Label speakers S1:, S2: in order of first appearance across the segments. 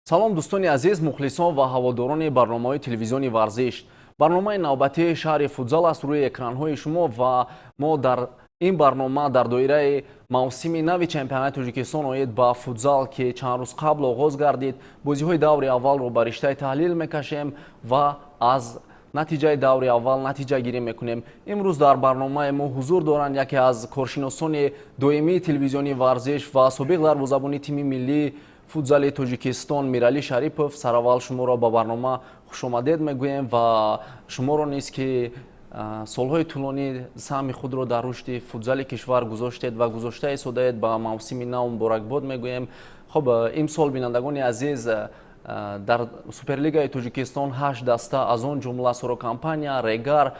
S1: салом дӯстони азиз, мухлисон ва ҳаводорони барномаҳои телевизиони варзиш. Барномаи навбатии шаҳри футзал аст рӯи экранҳои шумо ва мо дар ин барнома дар доираи мавсими нави чемпионати Тоҷикистон оид ба футзал ки чанд рӯз қабл оғоз гардид, бозиҳои даври аввалро ба риштаи таҳлил мекашем ва аз натиҷаи даври аввал натиҷа гирӣ мекунем. Имрӯз дар барномаи мо ҳузур доранд яке аз коршиносони доимии телевизиони варзиш ва собиқ дарвозабони тими миллии футзали Тоҷикистон Миралӣ Шарипов. Сараввал шуморо ба барнома хушомадед мегӯем ва шуморо низ ки солҳои тӯлонӣ саҳми худро дар рушди футзали кишвар гузоштед ва гузошта истодаед ба мавсими нав муборакбод мегӯем. Хуб, имсол бинандагони азиз, дар Суперлигаи Тоҷикистон 8 даста аз он ҷумла Сорокомпания, Регар,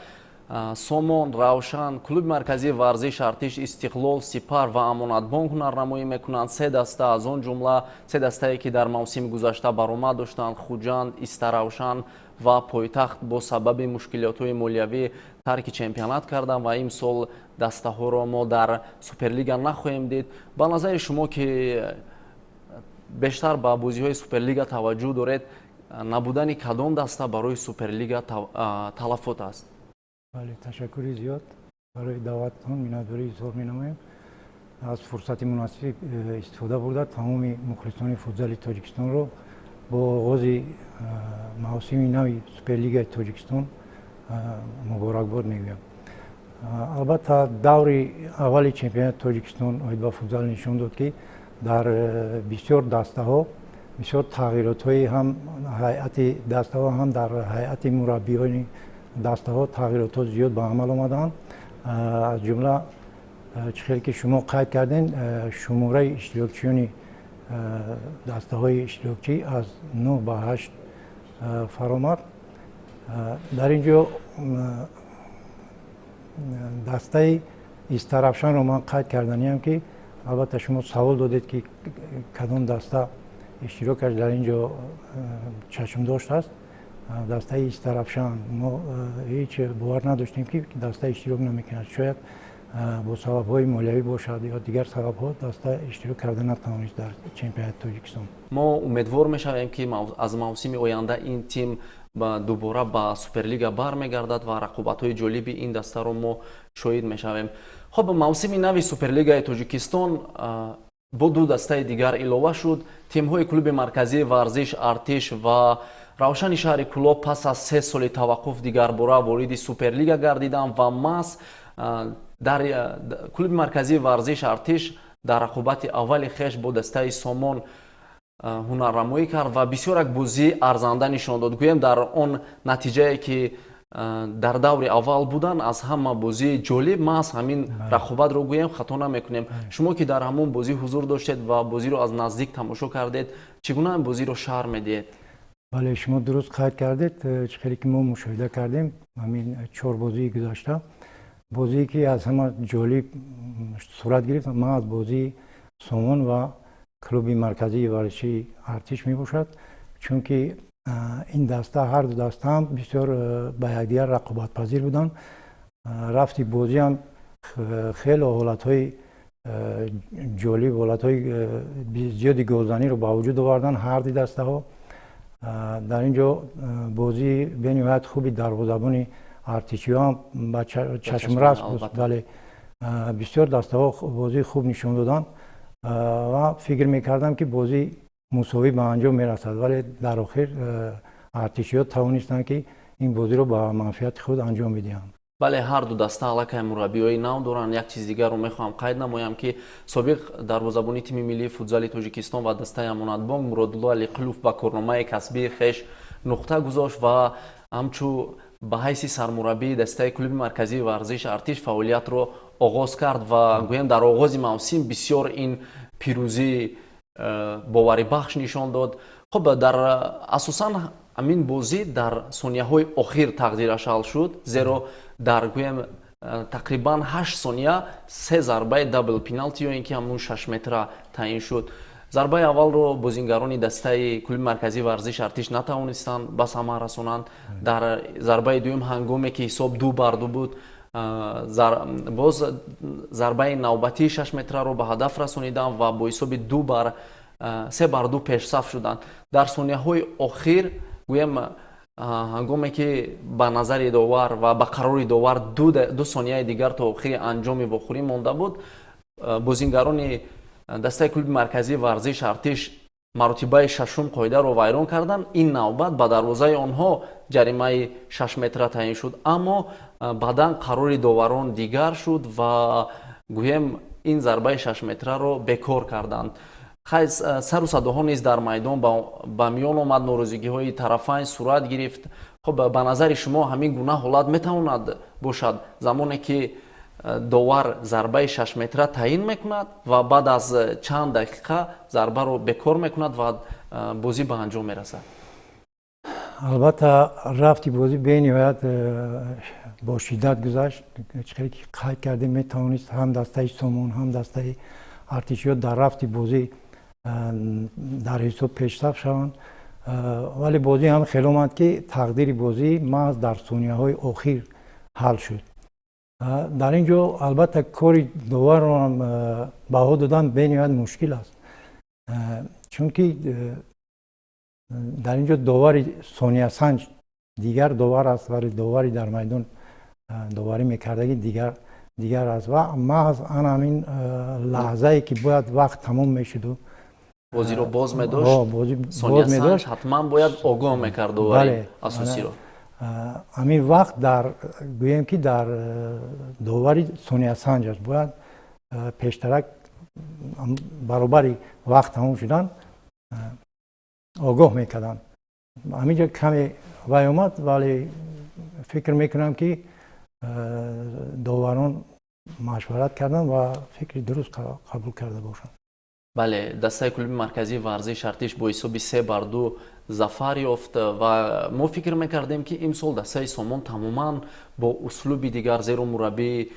S1: Сомон, Равшан, клуби марказии варзиш, Артиш, Истиқлол, Сипар ва Амонатбонк ҳунарнамоӣ мекунанд. 3 даста аз он ҷумла 3 дастае ки дар мавсими гузашта баромад доштанд: Хуҷанд, Истаравшан ва Пойтахт бо сабаби мушкилотҳои молиявӣ тарки чемпионат карданд ва имсол дастаҳоро мо дар Суперлига нахоҳем дид. Ба назари шумо ки бештар ба бозиҳои Суперлига таваҷҷӯҳ доред, набудани кадом даста барои Суперлига талафот аст?
S2: بله، تشکری زیاد برای دعوتتون می‌داری اظهار می‌نمایم. از فرصت مناسب استفاده برده تمام مخلصان فوتبال تاجیکستان رو با آغاز موسم نو سوپرلیگ تاجیکستان مبارکباد میگویم. البته دور اول چمپیونات تاجیکستان آید با فوتبال نشون داد که در بسیار دسته‌ها بسیار تغییرات‌های هم هیئت دسته‌ها هم در هیئت مربیان دسته‌ها تغییرات زیاد به عمل آمدند. از جمله چیزی که شما قید کردین، شماره اشتراکچیان دسته‌های اشتراکچی از 9 به 8 فرآمد. در اینجا دسته استرافشان رو من قید کردنیم که البته شما سوال دادید که کدام دسته اشتراک در اینجا چشم داشت است. دسته استرافشان ما هیچ باور نداشتیم که دسته اشتراک نمیکند. شاید با سبب‌های مالیوی باشد یا دیگر سبب‌ها دسته اشتراک کرده نتوانست در چمپیونات تاجیکستان.
S1: ما امیدوار میشویم که از موسم آینده این تیم دوباره با سوپرلیگا برمیگردد و رقابت‌های جالب این دسته رو ما شاهد میشویم. خب، موسم نو سوپرلیگای تاجیکستان با دو دسته دیگر علاوه شد. تیم‌های کلوب مرکزی ورزش ارتش و равшани шаҳри Кӯлоб пас аз 3 соли таваққуф дигарбора вориди Суперлига гардиданд ва мас дар клуби марказии варзиш Артиш дар рақобати аввали хеш бо дастаи Сомон ҳунарнамоӣ кард ва бисёрак бозии арзанда нишон дод. Гӯем дар он натиҷае ки дар даври аввал буданд, аз ҳама бозии ҷолиб ма аз ҳамин рақобатро гӯем, хато намекунем. Шумо ки дар ҳамон бозӣ ҳузур доштед ва бозиро аз наздик тамошо кардед, чӣ гуна ин бозиро шарҳ медиҳед?
S2: بله، شما درست قید کردید. چیزی که ما مشاهده کردیم همین 4 بازی گذشته، بازی که از همه جالب صورت گرفت ما از بازی سومون و کلوب مرکزی ورزشی ارتش می باشد، چون که این دسته هر دو دسته هم بسیار با یکدیگر رقابت پذیر بودند. رفتی بازی هم خیلی حالت‌های جالب، حالت‌های زیادی گلزنی رو با وجود آوردن هر دو دسته ها. در اینجا بازی به نهایت خوبی دروازه‌بان ارتشی هم با چشم راست بود. بله، بسیار دسته ها بازی خوب نشون دادن و فکر میکردم که بازی مساوی به انجام میرسد، ولی در آخر ارتشی ها توانستند که این بازی رو با منفعت خود انجام بدهند.
S1: بله، هر دو دسته аллакай мураббиёи нав доранд. як чиз дигарро мехоҳам қайд намоям ки собиқ дарвозабони тими миллии футзали Тоҷикистон ва дастаи Амонатбонк Муродулло Алиқулов ба корномаи касбии хеш нуқта гузошт ва ҳамчун ба ҳайси сармураббии дастаи клуби марказии варзиш Артиш фаъолиятро оғоз кард ва гӯем дар оғози мавсим бисёр ин пирӯзӣ боварибахш нишон дод. хуб, дар асосан амин бозӣ дар сонияҳои охир тақдирашал шуд, зеро дар гӯем тақрибан 8 сония 3 зарбаи дабл пеналти ё ин ки ҳамун 6 метра таъин шуд. зарбаи аввалро бозингарони дастаи клуби марказии варзиш Артиш натавонистанд ба самар расонанд. дар зарбаи дуюм ҳангоме ки ҳисоб 2-2 буд, боз зарбаи навбатии 6 метраро ба ҳадаф расониданд ва бо ҳисоби 2-2 3-2 пешсаф шуданд. дар сонияҳои охир гӯям ҳангоме ки ба назари довар ва ба қарори довар 2 сонияи дигар то охири анҷоми вохӯрӣ монда буд, бозингарони дастаи клуби марказии варзиш артиш маротибаи шашум қоидаро вайрон карданд. ин навбат ба дарвозаи онҳо ҷаримаи 6 метра таъин шуд, аммо баъдан қарори доварон дигар шуд ва гӯем ин зарбаи 6 метраро бекор карданд. сару садоҳо низ дар майдон ба миён омад, норӯзигиҳои тарафайн сурат гирифт. хуб ба назари шумо ҳамин гуна ҳолат метавонад бошад замоне ки довар зарбаи 6 метра таъин мекунад ва баъд аз чанд дақиқа зарбаро бекор мекунад ва бозӣ ба анҷом мерасад?
S2: албатта рафти бозӣ бениҳоят бо шиддат гузашт. чиқаре ки қайд кардем метавонист ҳам дастаи Сомон ҳам дастаи артишиёт дар рафти бозӣ дар ҳисоб пешсаф шаванд, вале бозӣ ҳам хеле омад ки тақдири бозӣ маҳз дар сонияҳои охир ҳал шуд. дар ин ҷо албатта кори доварро ҳам баҳо додан бениҳоят мушкил аст, чунки дар ин ҷо довари сониясанҷ дигар довар аст, вале довари дар майдон доварӣ мекардагӣ дигар аст ва маҳз ана ҳамин лаҳзае ки бояд вақт тамом мешуду
S1: бозиро боз медошт, сониясанҷ ҳатман бояд огоҳ мекард довари асосиро. ҳамин вақт дар гӯем ки дар довари сониясанҷ аст, бояд пештарак баробари вақт тамом шудан огоҳ мекарданд. ҳамин ҷо каме вай омад, вале фикр мекунам ки доварон машварат карданд ва фикри дуруст қабул карда бошанд. бале, дастаи клуби марказии варзиш артиш бо ҳисоби 3-2 зафар ёфт ва мо фикр мекардем ки имсол дастаи Сомон тамоман бо услуби дигар, зеро мураббии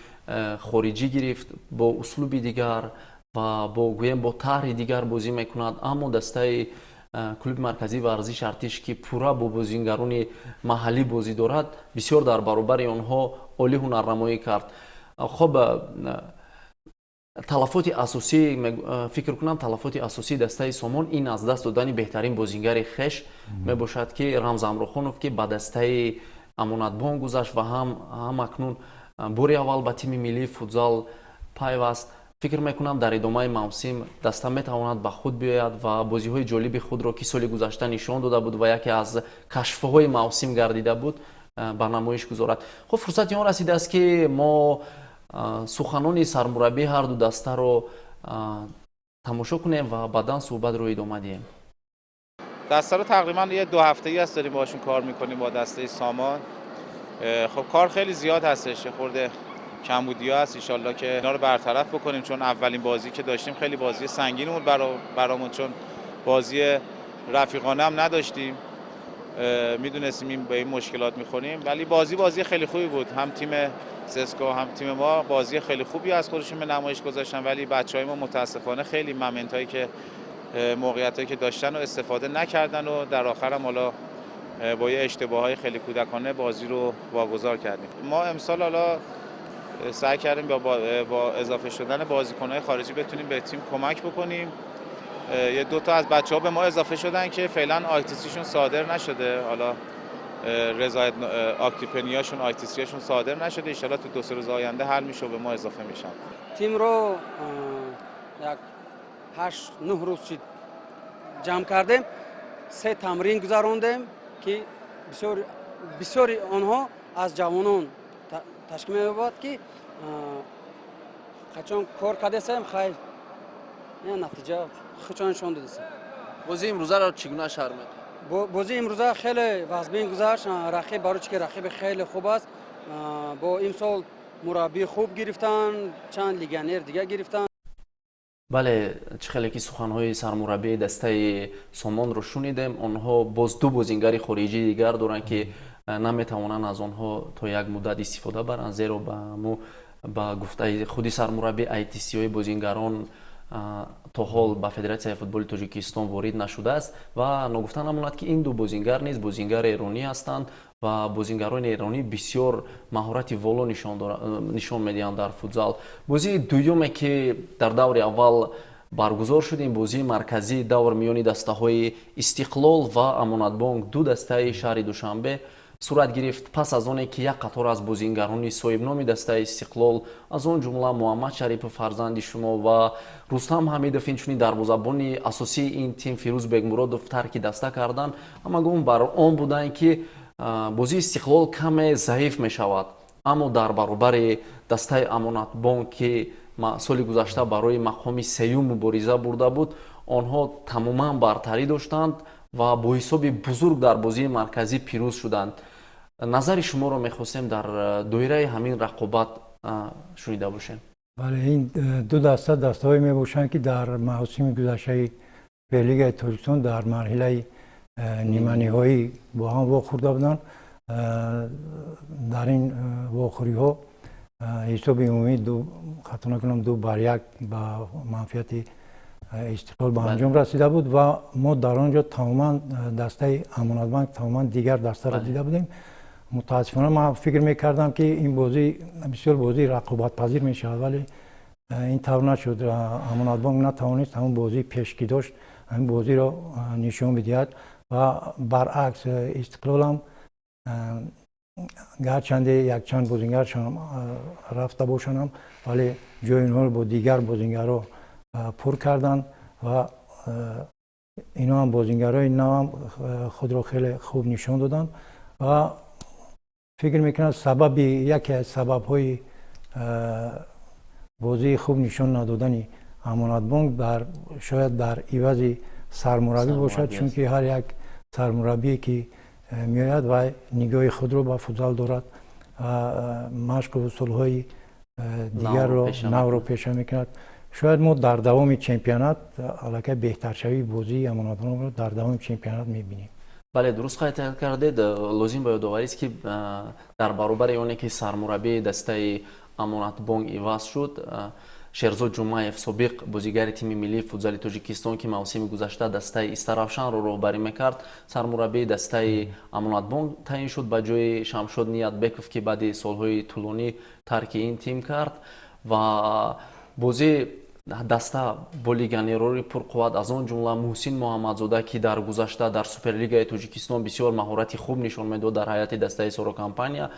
S1: хориҷӣ гирифт, бо услуби дигар ва бо гӯем бо таҳри дигар бозӣ мекунад, аммо дастаи клуби марказии варзиш артиш ки пурра бо бозингарони маҳаллӣ бозӣ дорад, бисёр дар баробари онҳо олӣ ҳунарнамоӣ кард. хуб талафоти асосӣ, фикр кунам талафоти асосии дастаи Сомон ин аз даст додани беҳтарин бозингари хеш мебошад ки Рамз Амрохонов ки ба дастаи амонатбон гузашт ва ҳам акнун бори аввал ба тими миллии футзал пайваст. фикр мекунам дар идомаи мавсим даста метавонад ба худ биёяд ва бозиҳои ҷолиби худро ки соли гузашта нишон дода буд ва яке аз кашфҳои мавсим гардида буд ба намоиш гузорад. хуб фурсати он расидааст ки мо суханони сармураббии ҳарду дастаро тамошо кунем ва баъдан суҳбатро идома диҳем.
S3: دستا رو تقریبا یه 2 هفته‌ای است داریم باشون کار میکنیم با دسته سامان. خب کار خیلی زیاد هستش، خورده کمبودی ها هست، ان شاءالله که اینا رو برطرف بکنیم، چون اولین بازی که داشتیم خیلی بازی سنگینی بود برامون، چون بازی رفیقانه هم نداشتیم، میدونستیم به این مشکلات میخوریم، ولی بازی خیلی خوبی بود. هم تیم سسکو هم تیم ما بازی خیلی خوبی از خودشون به نمایش گذاشتن، ولی بچهای ما متاسفانه خیلی مومنتایی که موقعیتایی که داشتن و استفاده نکردن و در آخر هم حالا با یه اشتباههای خیلی کودکانه بازی رو واگذار کردیم. ما امسال حالا سعی کردیم با اضافه شدن بازیکن‌های خارجی بتونیم به تیم کمک بکنیم. یه 2 تا از بچه‌ها به ما اضافه شدن که فعلا آیتیسیشون صادر نشده، حالا رضایت آکتیپنیاشون آیتیسیشون صادر نشده، ان شاءالله تو 2-3 روز آینده حل میشه و به ما اضافه میشن.
S4: تیم رو یک 8-9 روز جمع کردیم، 3 تمرین گذراندیم که بسیاری آنها از جوانان تشکیل می‌یابد که قچان کار کردیم، خیلی نتیجه خودشان نشان داده است.
S1: بازی امروزه را چگونه شرح می‌کنید؟
S4: بازی امروزه خیلی وزبین گذشت. رقیب برای که رقیب خیلی خوب است. با امسال مربی خوب گرفتن، چند لیگانر دیگه گرفتن.
S1: бале, чӣ хеле ки суханҳои сармураббии дастаи Сомонро шунидем, онҳо боз 2 бозингари хориҷии дигар доранд ки наметавонанд аз онҳо то як муддат истифода баранд, зеро ба гуфтаи худи сармураббӣ айтисиҳои бозингарон то ҳол ба Федератсияи футболи Тоҷикистон ворид нашудааст ва ногуфта намонад ки ин 2 бозингар низ бозингари эронӣ ҳастанд ва бозингарони эронӣ бисёр маҳорати воло нишон медиҳанд дар футзал. бозии дуюме ки дар даври аввал баргузор шуд ин бозии марказии давр миёни дастаҳои Истиқлол ва Амонатбонк ду дастаи шаҳри Душанбе сурат гирифт пас аз оне ки як қатор аз бозингарони соҳибноми дастаи Истиқлол аз он ҷумла Муҳаммад Шарипов фарзанди шумо ва Рустам Ҳамидов инчунин дарвозабони асосии ин тим Фирӯз Бегмуродов тарки даста карданд. Ҳамагон бар он буданд ки бозии Истиқлол каме заиф мешавад, аммо дар баробари дастаи Амонатбонк ки соли гузашта барои мақоми сеюм мубориза бурда буд, онҳо тамоман бартарӣ доштанд ва бо ҳисоби бузург дар бозии марказӣ пирӯз шуданд. назари шуморо мехостем дар доираи ҳамин рақобат шунида бошем.
S2: бале ин ду даста дастаҳое мебошанд ки дар маҳосими гузаштаи Суперлигаи Тоҷикистон дар марҳилаи ниманиҳоӣ бо ҳам вохӯрда буданд. дар ин вохӯриҳо ҳисоби умумӣ хато накунам 2-1 ба манфиати Истиқлол ба анҷом расида буд ва мо дар он ҷо тамоман дастаи Амонатбанк тамоман дигар дастанро дида будем. мутаассифона ман фикр мекардам ки ин бозӣ бисёр бозии рақобатпазир мешавад, вале ин тавр нашуд. Амонатбанк натавонист ҳамон бозии пеш ки дошт ҳамин бозиро нишон бидиҳад ва баръакс Истиқлолам гарчанде якчанд бозингаршон рафта бошанд, вале ҷои онҳоро бо дигар бозингарҳо пур карданд ва ино ҳам бозингарои навам худро хеле хуб нишон доданд ва фикр мекунам сабаби яке аз сабабҳои бозии хуб нишон надодани Амонатбонк шояд дар ивази сармураббӣ бошад, чунки ҳар як сармураббие ки меояд вай нигоҳи худро ба футзал дорад ва машқу усулҳои дигарро навро пеша мекунад. шояд мо дар давоми чемпионат аллакай беҳтаршавии бозии Амонатбонкро дар давоми чемпионат мебинем.
S1: бале дуруст қайд кардед. лозим ба ёдоварист ки дар баробари оне ки сармураббии дастаи Амонатбонк иваз шуд, Шерзод Ҷумаев собиқ бозигари тими миллии футзали Тоҷикистон ки мавсими гузашта дастаи Истаравшанро роҳбарӣ мекард, сармураббии дастаи Амонатбонк таъин шуд ба ҷои Шамшод Ниятбеков ки баъди солҳои тӯлонӣ тарки ин тим кард ва бозии даста бо легионерҳои пурқувват аз он ҷумла Муҳсин Муҳаммадзода ки дар гузашта дар Суперлигаи Тоҷикистон бисёр маҳорати хуб нишон медод дар ҳайати дастаи Сорокампания.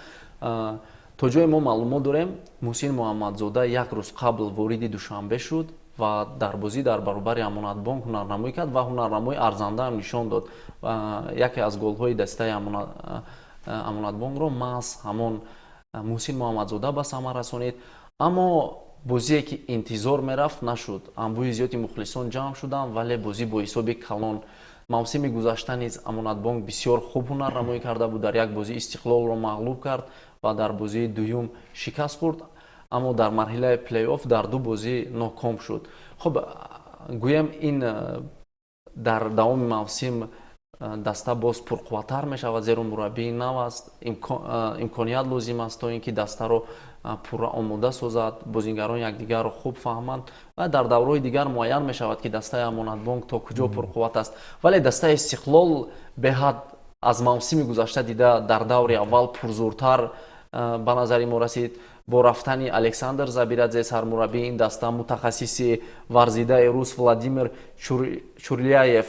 S1: то ҷое мо маълумот дорем, Муҳсин Муҳаммадзода як рӯз қабл вориди Душанбе шуд ва дар бозӣ дар баробари Амонатбонк ҳунарнамоӣ кард ва ҳунарнамои арзандаам нишон дод. яке аз голҳои дастаи Амонатбонкро маҳз ҳамон Муҳсин Муҳаммадзода ба самар расонид. аммо бозие ки интизор мерафт нашуд. Анбӯи зиёди мухлисон ҷамъ шуданд, вале бозӣ бо ҳисоби калон. мавсими гузашта низ Амонатбонк бисёр хуб ҳунарнамоӣ карда буд, дар як бозӣ Истиқлолро мағлуб кард ва дар бозии дуюм шикаст хӯрд, аммо дар марҳилаи плей-офф дар ду бозӣ ноком шуд. хуб гӯям ин дар давоми мавсим даста боз пурқувваттар мешавад, зеро мураббии нав аст, имконият лозим аст то ин ки дастаро пурра омода созад, бозингарон якдигарро хуб фаҳманд ва дар давраҳои дигар муайян мешавад ки дастаи Амонатбонк то куҷо пурқувват аст. вале дастаи Истиқлол беҳад аз мавсими гузашта дида дар даври аввал пурзӯртар ба назари мо расид. бо рафтани Александр Забирадзе сармураббии ин даста мутахассиси варзидаи рус Владимир Чурляев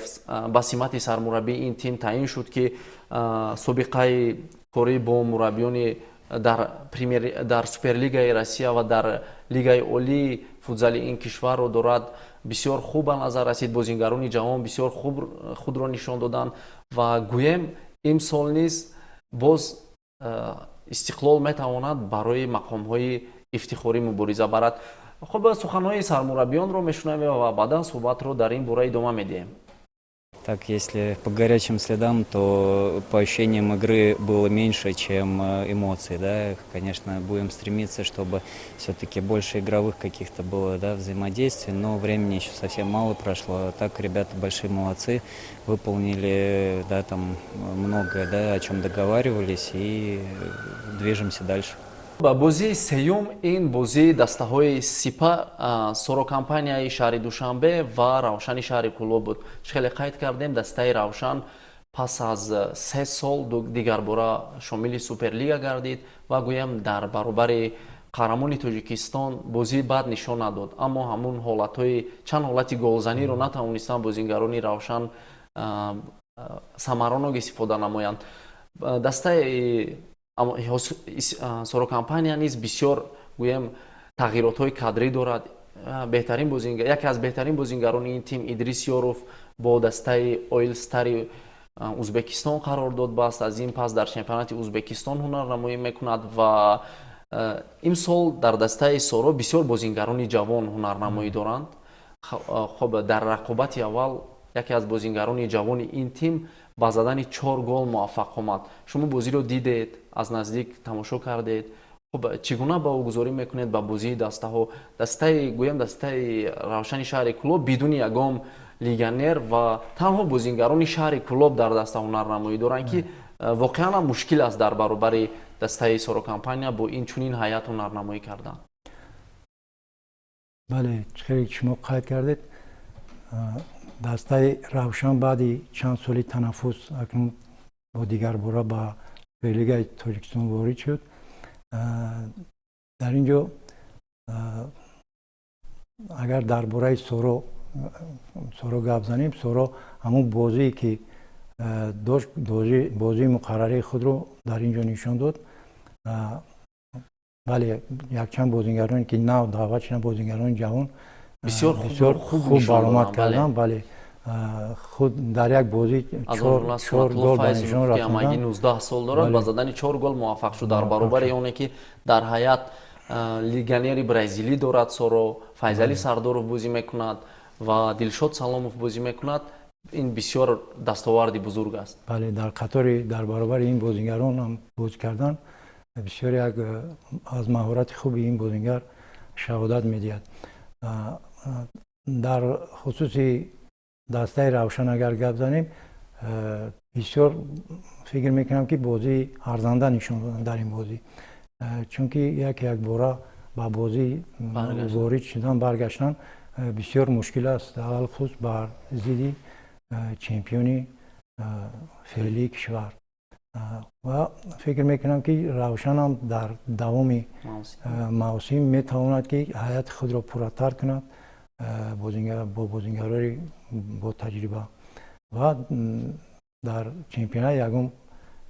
S1: ба симати сармураббии ин тим таъин шуд ки собиқаи корӣ бо мураббиёни дар Суперлигаи Россия ва дар Лигаи олии футзали ин кишварро дорад. бисёр хуб ба назар расид, бозингарони ҷавон бисёр хуб худро нишон доданд ва гӯем имсол низ боз Истиқлол метавонад барои мақомҳои ифтихорӣ мубориза барад. хуб суханҳои сармураббиёнро мешунавем ва баъдан суҳбатро дар ин бора идома медиҳем.
S5: Так, если по горячим следам, то по ощущениям игры было меньше, чем эмоций, да. Конечно, будем стремиться, чтобы все-таки больше игровых каких-то было, да, взаимодействий, но времени еще совсем мало прошло. Так, ребята большие молодцы, выполнили, да, там многое, да, о чем договаривались, и движемся дальше.
S1: бозии сеюм ин бозии дастаҳои Сипа, Сорокампанияи шаҳри Душанбе ва Равшани шаҳри Кӯло буд. хеле қайд кардем, дастаи Равшан пас аз 3 сол дигарбора шомили Суперлига гардид ва гӯям дар баробари қаҳрамони тоҷикистон бозии бад нишон надод, аммо ҳамун ҳолатҳои чанд ҳолати голзаниро натавонистанд бозингарони Равшан самаронок истифода намоянд. Дастаи сорокампания низ бисёр гӯем тағйиротҳои кадрӣ дорад. Яке аз беҳтарин бозингарони ин тим Идрис Ёров бо дастаи Оил Стари Узбекистон қарор дод бааст. Аз ин пас дар чемпионати Узбекистон ҳунарнамоӣ мекунад ва имсол дар дастаи Соро бисёр бозингарони ҷавон ҳунарнамоӣ доранд. Хоб дар рақобати аввал яке аз бозингарони ҷавони ин тим ба задани 4 гол муваффақ омад. Шумо бозиро дидед, аз наздик тамошо кардед. Хоб чигуна баҳогузорӣ мекунед ба бозии дастаҳо? Дастаи Равшани шаҳри Кӯлоб бидуни ягон легионер ва танҳо бозингарони шаҳри Кӯлоб дар даста ҳунарнамоӣ доранд, ки воқеан ҳам мушкил аст дар баробари дастаи сорокампания бо инчунин ҳайат ҳунарнамоӣ кардан.
S2: бале, хеле шумо қайд кардед. Дастаи Равшан баъди чанд соли танаффус акнун бо дигарбора ба Суперлигаи Тоҷикистон ворид шуд. дар ин ҷо агар дар бораи Соро гап занем, Соро ҳамун бозие ки дошт, бозии муқаррарии худро дар ин ҷо нишон дод. бале, якчанд бозингароне ки нав даъват шуданд, бозингарони ҷавон бисёр хуб баромад карданд. бале, худ дар як бозӣ 4 гол ба нишон рафтанд.
S1: 19 сол дорад, ба задани 4 гол муваффақ шуд дар баробари оне ки дар ҳаят легионери бразилӣ дорад. Соро Файзали Сардоров бозӣ мекунад ва Дилшод Саломов бозӣ мекунад. ин бисёр дастоварди бузург аст.
S2: бале, дар қатори дар баробари ин бозингарон ҳам бозӣ кардан бисёр як аз маҳорати хуби ин бозингар шаҳодат медиҳад. дар хусуси дастаи Равшан агар гап занем, бисёр фикр мекунам ки бозии арзанда нишон доданд дар ин бозӣ, чунки як бора ба бозӣ ворид шудан баргаштан бисёр мушкил аст, алхус бар зидди чемпиони феълии кишвар. ва фикр мекунам ки Равшан ҳам дар давоми мавсим метавонад ки ҳайати худро пурратар кунад бо бозингарори бо таҷриба ва дар чемпионат ягон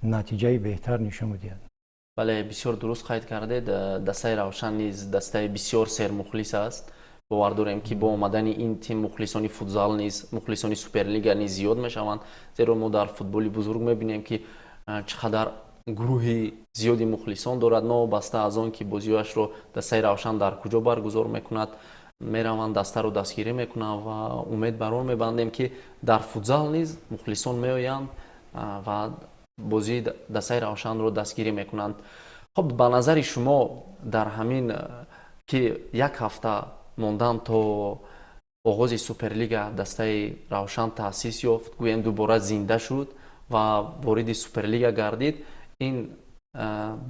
S2: натиҷаи беҳтар нишон медиҳад.
S1: бале, бисёр дуруст қайд кардед. дастаи Равшан низ дастаи бисёр сермухлис аст. бовар дорем ки бо омадани ин тим мухлисони футзал низ, мухлисони Суперлига низ зиёд мешаванд, зеро мо дар футболи бузург мебинем ки чӣ қадар гурӯҳи зиёди мухлисон дорад. новобаста аз он ки бозиашро дастаи Равшан дар куҷо баргузор мекунад, мераванд дастаро дастгирӣ мекунанд ва умед бар он мебандем ки дар футзал низ мухлисон меоянд ва бозии дастаи Равшанро дастгирӣ мекунанд. хоб ба назари шумо дар ҳамин ки як ҳафта мондан то оғози Суперлига дастаи Равшан таъсис ёфт, гӯем дубора зинда шуд ва вориди Суперлига гардид, ин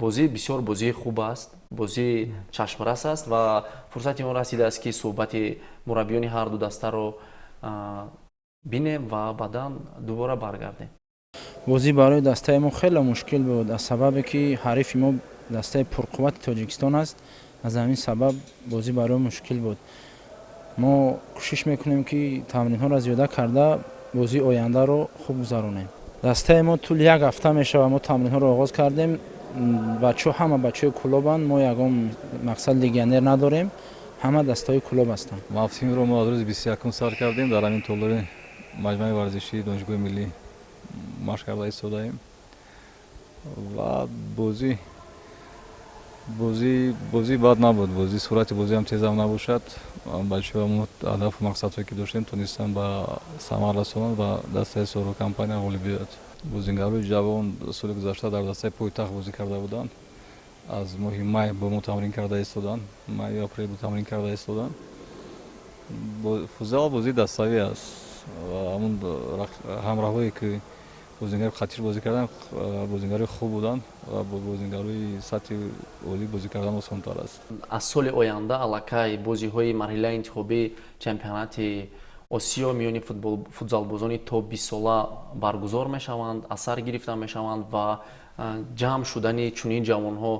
S1: бозӣ бисёр бозии хуб аст, бозии чашмрас аст ва фурсати он расидааст ки суҳбати мураббиёни ҳарду дастаро бинем ва баъдан дубора баргардем.
S6: бозӣ барои дастаи мо хеле мушкил буд, аз сабабе ки ҳарифи мо дастаи пурқуввати Тоҷикистон аст. аз ҳамин сабаб бозӣ барои мушкил буд. мо кӯшиш мекунем ки тамринҳоро зиёда карда бозии ояндаро хуб гузаронем. дастаи мо тӯли як ҳафта мешавад мо тамринҳоро оғоз кардем. ҳама бачаҳои Кӯлобанд, мо ягон мақсад легионер надорем, ҳама дастаҳои Кӯлоб ҳастанд.
S7: мавсимро мо аз рӯзи 21 сар кардем, дар ҳамин толори маҷмӯи варзишии донишгоҳи миллӣ машқ карда истодаем ва бозӣ бад набуд, сурати бозӣ ҳам тезам набошад. бачаҳо мо ҳадафу мақсадҳое ки доштем тонистанд ба самар расонанд ва дастаи сорокампания ғолиб биёяд. бозингарои ҷавон соли гузашта дар дастаи Пойтахт бозӣ карда буданд. аз моҳи май бо мо тамрин карда истоданд, майю апрел бо тамрин карда истоданд. футзал бозии даставӣ аст ва ҳамун ҳамроҳое ки бозингари хатиш бозӣ кардан бозингарои хуб буданд ва бо бозингарои сатҳи олӣ бозӣ кардан осонтар аст.
S1: аз соли оянда аллакай бозиҳои марҳилаи интихобии чемпионати осиё миёни футзалбозони то 20 сола баргузор мешаванд, аз сар гирифта мешаванд ва ҷамъ шудани чунин ҷавонҳо,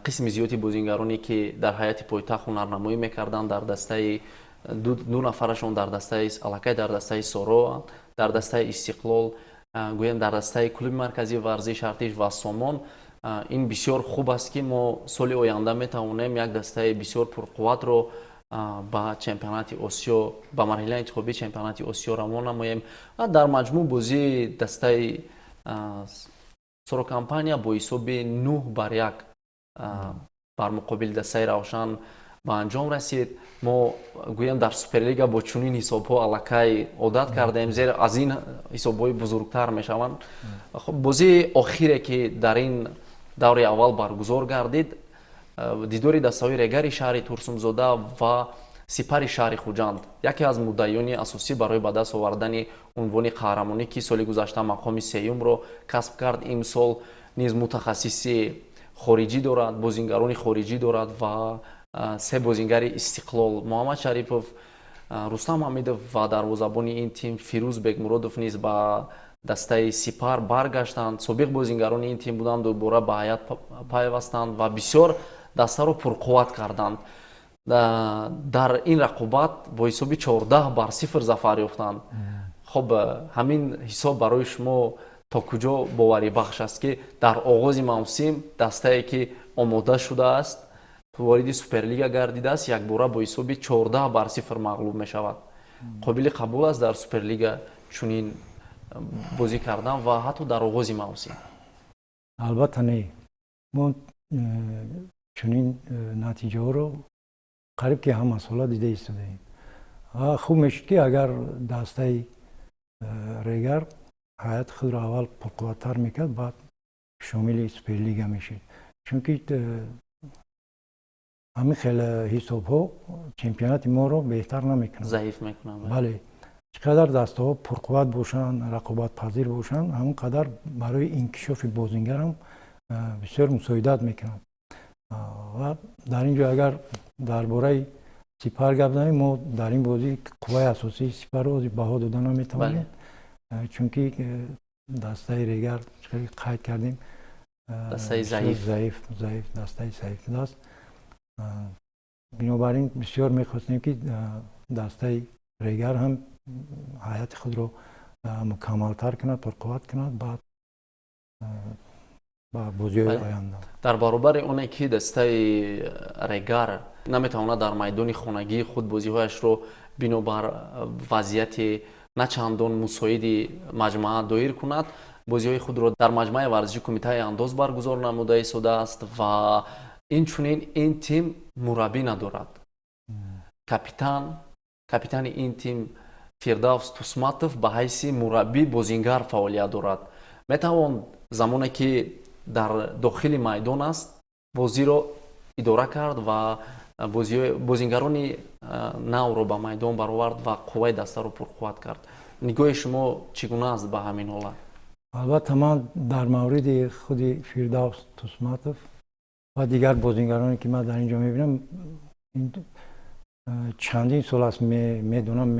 S1: қисми зиёди бозингароне ки дар ҳайати пойтахт ҳунарнамоӣ мекарданд, дар дастаи ду нафарашон дар дастаи аллакай дар дастаи соро, дар дастаи истиқлол, гӯям дар дастаи клуби марказии варзиш артиш ва сомон. ин бисёр хуб аст ки мо соли оянда метавонем як дастаи бисёр пурқувватро ба чемпионати осиё, ба марҳилаи интихобии чемпионати осиё равона намоем. ва дар маҷмӯъ бозии дастаи сорокампания бо ҳисоби 9-1 бар муқобили дастаи равшан ба анҷом расид. мо гӯям дар суперлига бо чунин ҳисобҳо аллакай одат кардаем, зеро аз ин ҳисобҳои бузургтар мешаванд. Бозии охире ки дар ин даври аввал баргузор гардид, дидори дастаҳои регари шаҳри Турсунзода ва сипари шаҳри Хуҷанд, яке аз муддаиёни асосӣ барои ба даст овардани унвони қаҳрамонӣ ки соли гузашта мақоми сеюмро касб кард, имсол низ мутахассиси хориҷӣ дорад, бозингарони хориҷӣ дорад ва се бозингари Истиқлол, Муҳаммад Шарипов, Рустам Ҳамидов ва дарвозабони ин тим Фирӯз Бегмуродов низ ба дастаи сипар баргаштанд. Собиқ бозингарони ин тим буданд, дубора ба ҳайат пайвастанд ва бисёр дастаро пурқувват карданд. дар ин рақобат бо ҳисоби 14-0 зафар ёфтанд. хоб ҳамин ҳисоб барои шумо то куҷо боварибахш аст ки дар оғози мавсим дастае ки омода шудааст, вориди суперлига гардидааст, якбора бо ҳисоби 14-0 мағлуб мешавад. қобили қабул аст дар суперлига чунин бозӣ кардан ва ҳатто дар оғози мавсим?
S2: албатта не. мо чунин натиҷаҳоро қариб ки ҳама сола дида истодаем. хуб мешуд ки агар дастаи регар ҳайати худро аввал пурқувваттар мекард, баъд шомили суперлига мешид. чунки ҳамин хеле ҳисобҳо чемпионати моро беҳтар намекунад,
S1: заиф мекунад.
S2: бале, чӣ қадар дастаҳо пурқувват бошанд, рақобатпазир бошанд, ҳамон қадар барои инкишофи бозингарам бисёр мусоидат мекунад. ва дар ин ҷо агар дар бораи сипар гап занем, мо дар ин бозӣ қувваи асосии сипарро баҳо дода наметавонем, чунки дастаи регар чӣ қайд кардем,
S1: дастаи заиф,
S2: дастаи заиф. бинобар ин бисёр мехостем ки дастаи регар ҳам ҳайати худро мукаммалтар кунад, пурқувват кунад, баъд ба бозиҳои оянда.
S1: дар баробари оне ки дастаи регар наметавонад дар майдони хонагии худ бозиҳояшро бинобар вазъияти на чандон мусоиди маҷмӯа доир кунад, бозиҳои худро дар маҷмӯаи варзиши кумитаи андоз баргузор намуда истодааст ва инчунин ин тим мураббӣ надорад. капитани ин тим Фирдавс Тусматов ба ҳайси мураббӣ бозингар фаъолият дорад. метавон замоне ки дар дохили майдон аст бозиро идора кард ва бозингарони навро ба майдон баровард ва қувваи дастаро пурқувват кард. нигоҳи шумо чӣ гуна аст ба ҳамин ҳолат?
S2: албатта ман дар мавриди худи Фирдавс Тусматов ва дигар бозингароне ки ман дар ин ҷо мебинам, чандин сол аст медонам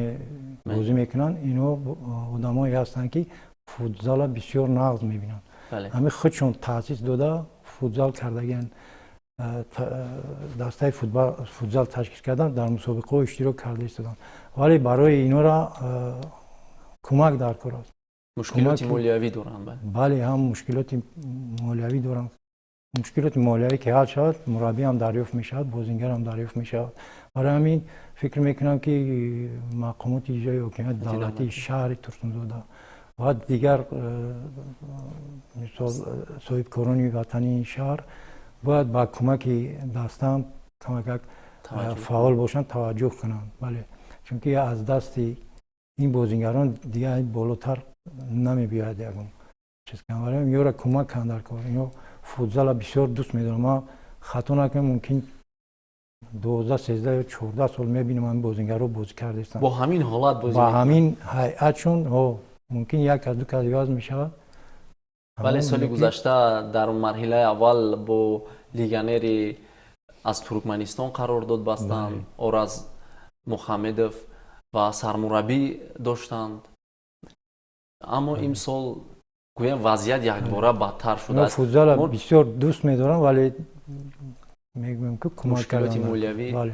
S2: бозӣ мекунанд. инҳо одамое ҳастанд ки футзала бисёр нағз мебинанд. ҳамин худшон таъсис дода футзал кардагиан, дастаи футзал ташкил кардан, дар мусобиқаҳо иштирок карда истоданд. вале барои инҳора кӯмак даркор аст.
S1: мушкилоти молиявӣ доранд?
S2: бале, ҳам мушкилоти молиявӣ доранд. мушкилоти молиявӣ ки ҳал шавад, мураббӣ ҳам дарёфт мешавад, бозингар ҳам дарёфт мешавад. барои ҳамин фикр мекунам ки мақомоти иҷрои ҳокимияти давлатии шаҳри Турсунзода ва дигар мисол соҳибкорони ватани ин шаҳр бояд ба кӯмаки дастам камакак фаъол бошанд, таваҷҷӯҳ кунанд. бале, чунки аз дасти ин бозингарон дигар болотар намебиёяд ягон чиз кунанд. вале инҳоро кӯмак кунанд дар кор. инҳо футзала бисёр дӯст медорам. ман хато накунам, мумкин 12, 13 ё 14 сол мебинам ҳамин бозингарро бозӣ кардаистанд.
S1: бо ҳамин ҳолат бозӣ
S2: ба ҳамин ҳайатшон мумкин як аз ду кас иваз мешавад.
S1: вале соли гузашта дар марҳилаи аввал бо легионери аз Туркманистон қарордод бастанд, Ораз Мухаммедов ва сармураббӣ доштанд. аммо имсол гӯем вазъият якбора бадтар
S2: ما
S1: шудааст.
S2: فوتبال بسیار دوست می‌دارم ولی میگم که کمک
S1: مشکلات
S2: کردن
S1: مالیوی.
S2: بله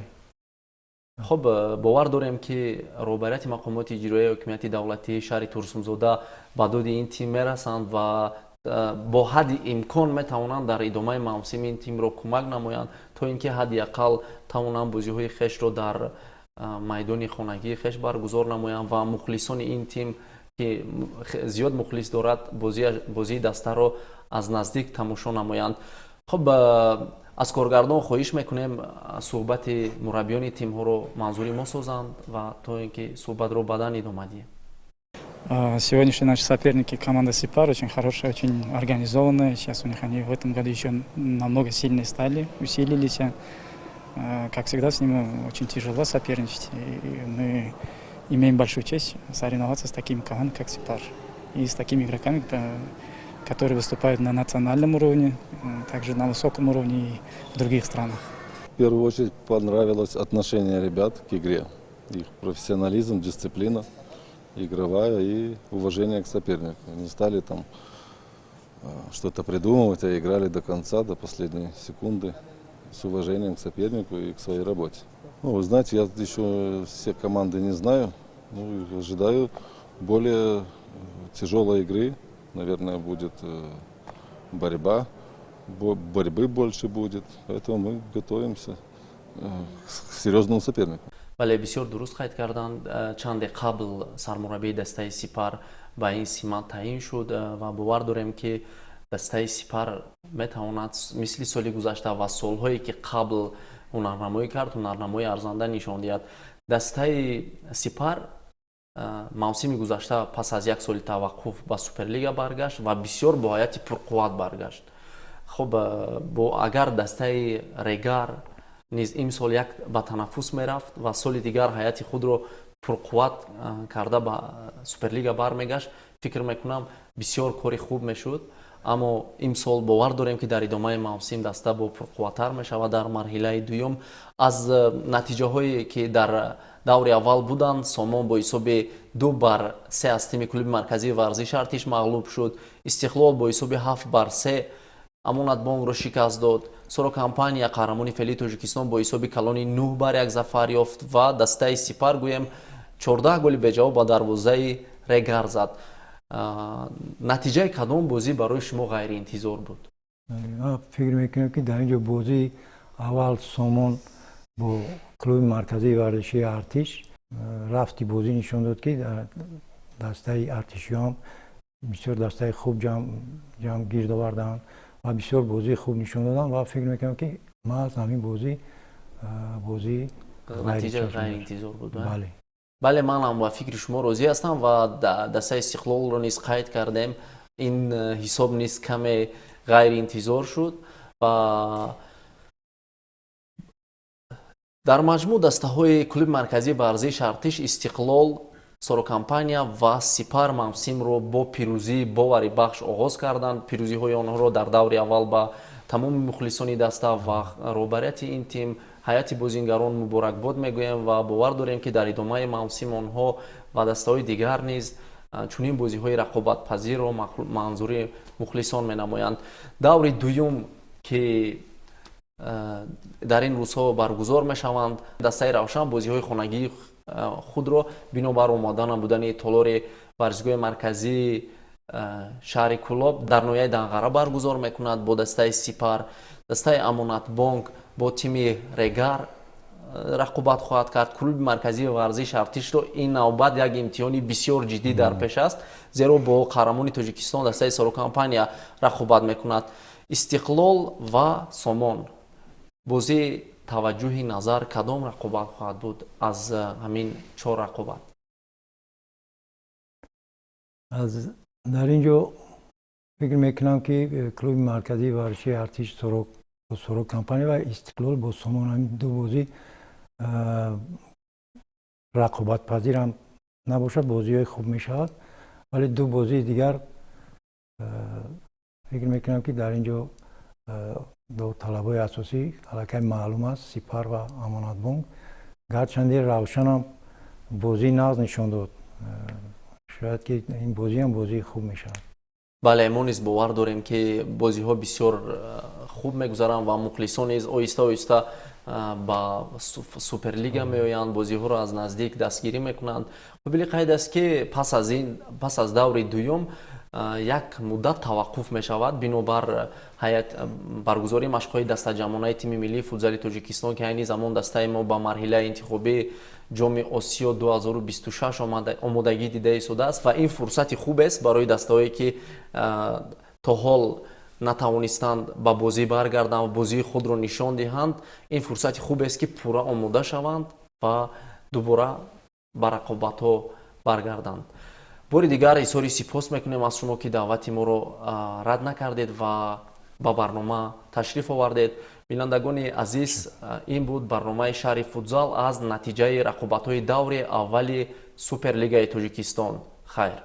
S1: خب باور دارем ки роҳбарияти мақомоти иҷроияи ҳокимияти давлатии шаҳри турсунзода ба доди ин тим мерасанд ва бо ҳадди имкон метавонанд дар идомаи мавсим ин тимро кӯмак намоянд то ин ки ҳадди ақал тавонанд бозиҳои хешро дар майдони хонагии хеш баргузор намоянд ва мухлисони ин тим ки зиёд мухлис дорад бозии дастаро аз наздик тамошо намоянд. خب از کارگردان خواهش میکنیم صحبت مربیان تیم ها رو منظوری ما سازند و تا اینکه صحبت رو بعداً ادامه دهیم.
S8: Сегодняшние наши соперники, команда Сипар, очень хорошая, очень организованная. Сейчас у них они в этом году еще намного сильнее стали, усилились. Как всегда, с ними очень тяжело соперничать. И мы имеем большую честь соревноваться с такими командами, как Сипар. И с такими игроками, которые выступают на национальном уровне, также на высоком уровне и в других странах.
S9: В первую очередь понравилось отношение ребят к игре. Их профессионализм, дисциплина игровая и уважение к сопернику. Не стали там что-то придумывать, а играли до конца, до последней секунды с уважением к сопернику и к своей работе. Ну, вы знаете, я еще все команды не знаю, но ожидаю более тяжелой игры. Наверное, будет борьба, борьбы больше будет, поэтому мы готовимся к серьезному сопернику.
S1: ولی بسیار درست خواهید کردند. چند قبل سرمربی دسته سپر به این سمت تعیین شد و باور داریم که دسته سپر میتواند مثل سالی گذشته و سالهایی که قبل هنرنمایی کرد هنرنمایی ارزنده نشان دهد. دسته سپر موسم گذشته پس از یک سال توقف به سوپرلیگا برگشت و بسیار با هیئت پرقوت برگشت. خب اگر دسته ریگر نیز امسال یک به تنفس میرفت و سال دیگر هیئت خود رو پرقوت کرده به سوپرلیگا برمیگشت، فکر میکنم بسیار کاری خوب میشد. اما امسال باور داریم که در ادامه موسم دسته با پرقوتتر میشه و در مرحله دوم از نتیجه هایی که در دور اول بودند، سامان با حساب 2-3 از تیم کلوب مرکزی ورزش ارتش مغلوب شد. استقلال با حساب 7-3 امانت بانک را شکست داد. سورا کمپانیا قهرمان فعلی تاجیکستان با حساب کلانی 9-1 ظفر یافت و دسته سپر گویم 14 گل به جواب با دروازه ریگر زد. نتیجه کدام بازی برای شما غیر انتظار بود؟
S2: فکر میکنم که در اینجا بازی اول سامان با کلوب مرکزی ورزشی ارتش رفتی بازی نشان داد که در دسته ارتشی هم بسیار دسته خوب جمع گیر آوردن و بسیار بازی خوب نشان دادن و فکر میکنم که ما از همین بازی
S1: نتیجه غیر انتظار بود.
S2: بله
S1: بله، من هم با فکر شما راضی هستم و دسته استقلال رو نیز قید کردیم. این حساب نیز کم غیر انتظار شد و در مجموع دسته های کلوب مرکزی ورزش ارتش، استقلال، سورا کمپانیا و سپر موسم رو با پیروزی باوری بخش آغاز کردند. پیروزی های آنها رو در دور اول با تمام مخلصان دسته و رهبریت این تیم، هیئت بازیگران مبارکباد میگویم و باور داریم که در ادامه موسم آنها و دسته های دیگر نیز چنین بازی های رقابت پذیر رو منظوری مخلصان می نمایند. دور دوم که در این روزها برگزار می شوند، دسته روشن بازی های خانگی خود را بنابر آمدن بودن تالار ورزشگاه مرکزی شهر کلاب در ناحیه دنقره برگزار میکند با دسته سپر. دسته امانت بانک با تیم ریگر رقابت خواهد کرد. کلوب مرکزی ورزش ارتش را این نوبت یک امتحانی بسیار جدی در پیش است، زیرا با قهرمان تاجیکستان دسته سورا کمپانیا رقابت میکند. استقلال و سامان بازی توجه نظر کدام رقابت خواهد بود از همین 4 رقابت؟
S2: از در اینجا فکر میکنم که کلوب مرکزی ورزشی ارتش سورا کمپانیا و استقلال با سامان همین دو بازی رقابت پذیر هم نباشد، بازی های خوب میشود، ولی دو بازی دیگر فکر میکنم که در اینجا دو طلبای اساسی علاقه معلوم است، سپر و امانت بانک. گرچنده روشن هم بازی ناز نشان داد، شاید که این بازی هم بازی خوب میشود.
S1: бале мо низ бовар дорем ки бозиҳо бисёр хуб мегузаранд ва мухлисон низ оҳиста оҳиста ба суперлига меоянд, бозиҳоро аз наздик дастгирӣ мекунанд. қобили қайд аст ки пас аз даври дуюм як муддат таваққуф мешавад бинобар баргузории машқҳои дастаҷамонаи тими миллии футзали Тоҷикистон ки айни замон дастаи мо ба марҳилаи интихобии ҷоми Осиё 2026 омодагӣ дида истодааст ва ин фурсати хубест барои дастаҳое ки то ҳол натавонистанд ба бозӣ баргарданд ва бозии худро нишон диҳанд. Ин фурсати хубест ки пурра омода шаванд ва дубора ба рақобатҳо баргарданд. бори дигар изҳори сипос мекунем аз шумо ки даъвати моро рад накардед ва ба барнома ташриф овардед. бинандагони азиз, ин буд барномаи шаҳри футзал аз натиҷаи рақобатҳои даври аввали Суперлигаи Тоҷикистон. хайр.